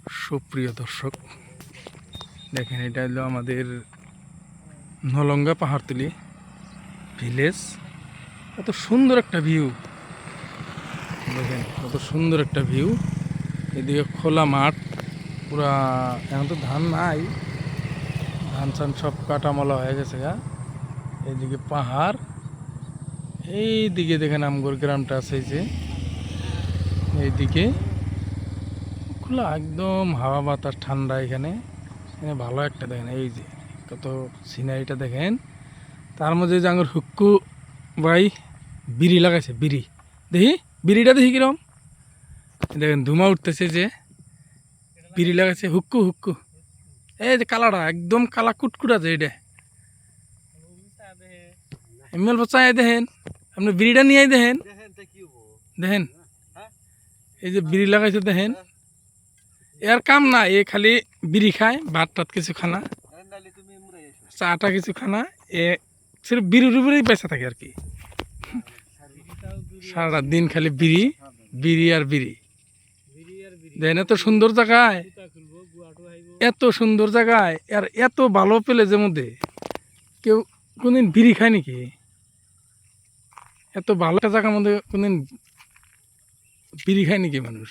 সুপ্রিয় দর্শক দেখেন, এটা হলো আমাদের নলঙ্গা পাহাড়তলি ভিলেজ। কত সুন্দর একটা ভিউ দেখেন, কত সুন্দর একটা ভিউ। এদিকে খোলা মাঠ পুরা, এখন তো ধান নাই, ধান চান সব কাটামালা হয়ে গেছে গা। এইদিকে পাহাড়, এইদিকে দেখেন আমগর গ্রামটা আছে, যে এইদিকে খোলা একদম হাওয়া বাতাস ঠান্ডা। এখানে ভালো একটা দেখেন, এই যে কত সিনারিটা দেখেন। তার মধ্যে যে আঙুর হুক্কু ভাই বিড়ি লাগাইছে, বিড়ি দেখি, বিড়িটা দেখি কিরম দেখেন, ধুমা উঠতেছে, যে বিড়ি লাগাইছে হুক্কু হুক্কু। এই যে কালাটা একদম কালা কুটকুটা, যে এটা এমএল বাচ্চা দেখেন, আপনি বিড়িটা নিয়ে দেখেন, দেখেন এই যে বিড়ি লাগাইছে দেখেন। এর কাম না, এ খালি বিড়ি খায়, ভাত টাত কিছু খানা, চাটা কিছু খানা, এ সির্ফ বিড়ির উপরেই বেঁচে থাকে আর কি। সারা দিন খালি বিড়ি বিড়ি আর বিড়ি। দেখেন এত সুন্দর জায়গায়, এত সুন্দর জায়গায় আর এত ভালো প্লেসের মধ্যে কেউ কোনদিন বিড়ি খায় নাকি? এত ভালো একটা জায়গার মধ্যে কোনদিন বিড়ি খায় নাকি মানুষ?